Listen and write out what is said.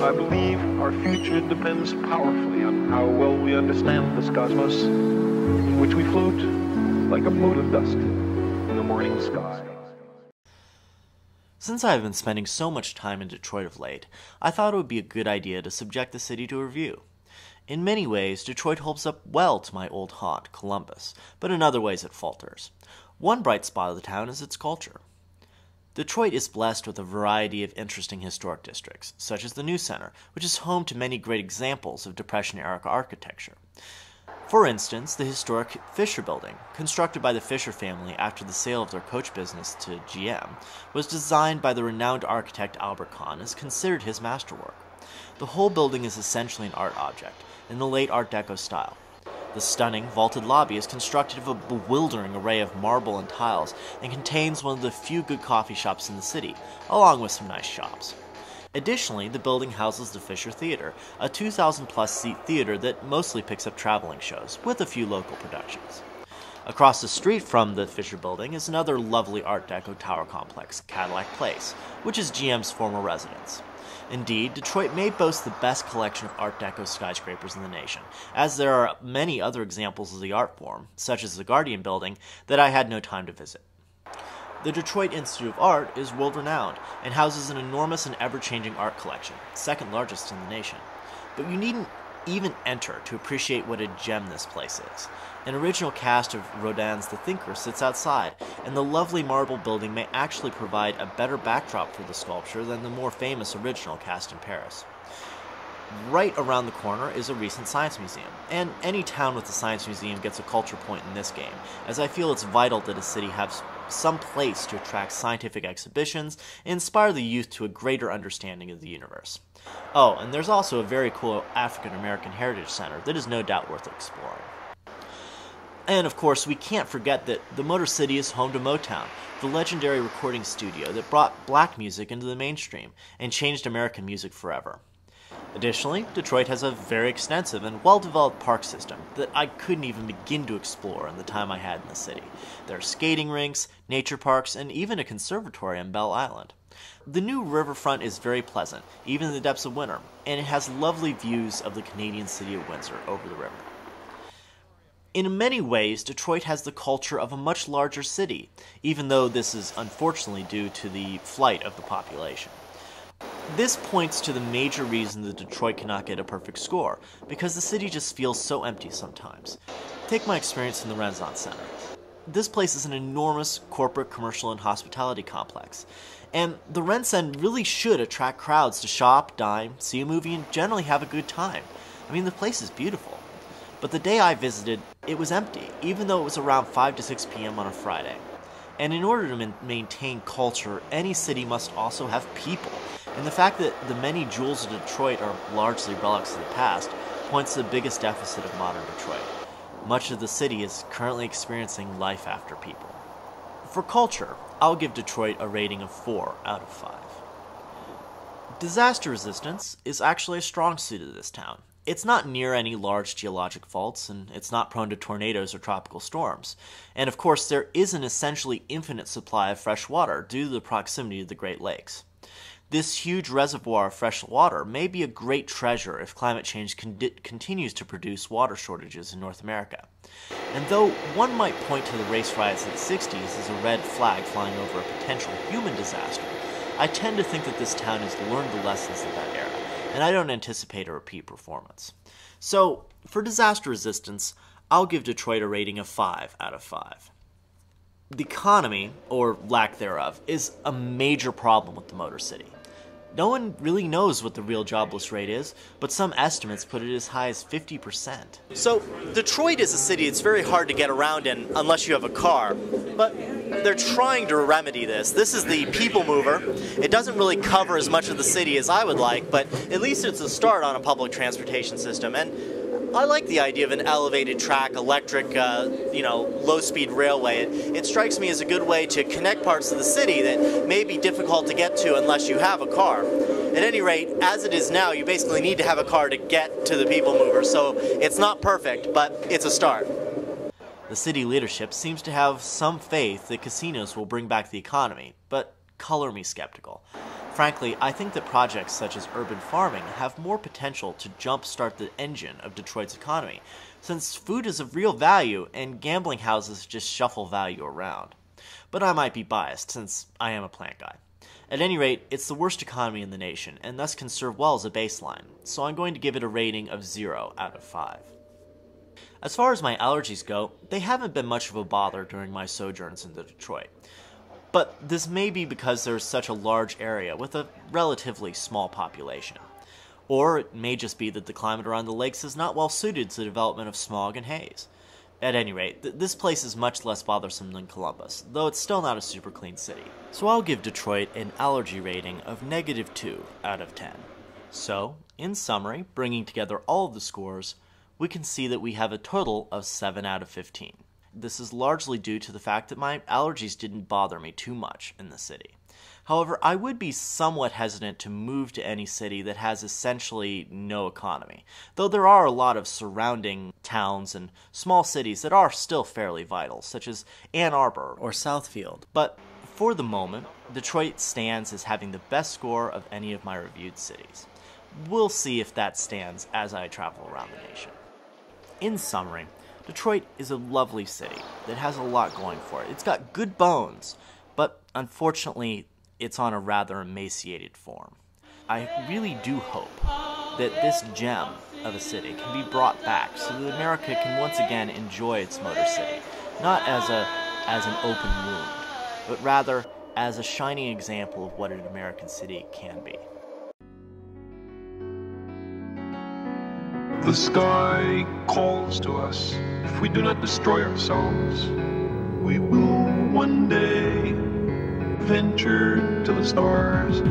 I believe our future depends powerfully on how well we understand this cosmos, in which we float like a mote of dust in the morning sky. Since I have been spending so much time in Detroit of late, I thought it would be a good idea to subject the city to a review. In many ways, Detroit holds up well to my old haunt, Columbus, but in other ways it falters. One bright spot of the town is its culture. Detroit is blessed with a variety of interesting historic districts, such as the New Center, which is home to many great examples of Depression-era architecture. For instance, the historic Fisher Building, constructed by the Fisher family after the sale of their coach business to GM, was designed by the renowned architect Albert Kahn and is considered his masterwork. The whole building is essentially an art object, in the late Art Deco style. The stunning, vaulted lobby is constructed of a bewildering array of marble and tiles and contains one of the few good coffee shops in the city, along with some nice shops. Additionally, the building houses the Fisher Theater, a 2,000-plus seat theater that mostly picks up traveling shows, with a few local productions. Across the street from the Fisher Building is another lovely Art Deco tower complex, Cadillac Place, which is GM's former residence. Indeed, Detroit may boast the best collection of Art Deco skyscrapers in the nation, as there are many other examples of the art form, such as the Guardian Building, that I had no time to visit. The Detroit Institute of Art is world-renowned and houses an enormous and ever-changing art collection, second largest in the nation. But you needn't even enter to appreciate what a gem this place is. An original cast of Rodin's The Thinker sits outside, and the lovely marble building may actually provide a better backdrop for the sculpture than the more famous original cast in Paris. Right around the corner is a recent science museum, and any town with a science museum gets a culture point in this game, as I feel it's vital that a city has some place to attract scientific exhibitions and inspire the youth to a greater understanding of the universe. Oh, and there's also a very cool African American Heritage Center that is no doubt worth exploring. And of course, we can't forget that the Motor City is home to Motown, the legendary recording studio that brought black music into the mainstream and changed American music forever. Additionally, Detroit has a very extensive and well-developed park system that I couldn't even begin to explore in the time I had in the city. There are skating rinks, nature parks, and even a conservatory on Belle Island. The new riverfront is very pleasant, even in the depths of winter, and it has lovely views of the Canadian city of Windsor over the river. In many ways, Detroit has the culture of a much larger city, even though this is unfortunately due to the flight of the population. This points to the major reason that Detroit cannot get a perfect score, because the city just feels so empty sometimes. Take my experience in the Renaissance Center. This place is an enormous corporate, commercial, and hospitality complex, and the RenCen really should attract crowds to shop, dine, see a movie, and generally have a good time. I mean, the place is beautiful. But the day I visited, it was empty, even though it was around 5 to 6 p.m. on a Friday. And in order to maintain culture, any city must also have people. And the fact that the many jewels of Detroit are largely relics of the past points to the biggest deficit of modern Detroit. Much of the city is currently experiencing life after people. For culture, I'll give Detroit a rating of 4 out of 5. Disaster resistance is actually a strong suit of this town. It's not near any large geologic faults, and it's not prone to tornadoes or tropical storms. And of course, there is an essentially infinite supply of fresh water due to the proximity to the Great Lakes. This huge reservoir of fresh water may be a great treasure if climate change continues to produce water shortages in North America. And though one might point to the race riots of the 60s as a red flag flying over a potential human disaster, I tend to think that this town has learned the lessons of that era, and I don't anticipate a repeat performance. So, for disaster resistance, I'll give Detroit a rating of 5 out of 5. The economy, or lack thereof, is a major problem with the Motor City. No one really knows what the real jobless rate is, but some estimates put it as high as 50%. So, Detroit is a city it's very hard to get around in unless you have a car, but they're trying to remedy this. This is the People Mover. It doesn't really cover as much of the city as I would like, but at least it's a start on a public transportation system. And I like the idea of an elevated track, electric, low-speed railway. It strikes me as a good way to connect parts of the city that may be difficult to get to unless you have a car. At any rate, as it is now, you basically need to have a car to get to the People Mover, so it's not perfect, but it's a start. The city leadership seems to have some faith that casinos will bring back the economy, but color me skeptical. Frankly, I think that projects such as urban farming have more potential to jumpstart the engine of Detroit's economy, since food is of real value and gambling houses just shuffle value around. But I might be biased, since I am a plant guy. At any rate, it's the worst economy in the nation, and thus can serve well as a baseline, so I'm going to give it a rating of 0 out of 5. As far as my allergies go, they haven't been much of a bother during my sojourns in Detroit. But this may be because there's such a large area with a relatively small population. Or it may just be that the climate around the lakes is not well suited to the development of smog and haze. At any rate, this place is much less bothersome than Columbus, though it's still not a super clean city. So I'll give Detroit an allergy rating of -2 out of 10. So, in summary, bringing together all of the scores, we can see that we have a total of 7 out of 15. This is largely due to the fact that my allergies didn't bother me too much in the city. However, I would be somewhat hesitant to move to any city that has essentially no economy, though there are a lot of surrounding towns and small cities that are still fairly vital, such as Ann Arbor or Southfield. But for the moment, Detroit stands as having the best score of any of my reviewed cities. We'll see if that stands as I travel around the nation. In summary, Detroit is a lovely city that has a lot going for it. It's got good bones, but unfortunately, it's on a rather emaciated form. I really do hope that this gem of a city can be brought back so that America can once again enjoy its Motor City, not as an open wound, but rather as a shining example of what an American city can be. The sky calls to us. If we do not destroy ourselves, we will one day venture to the stars.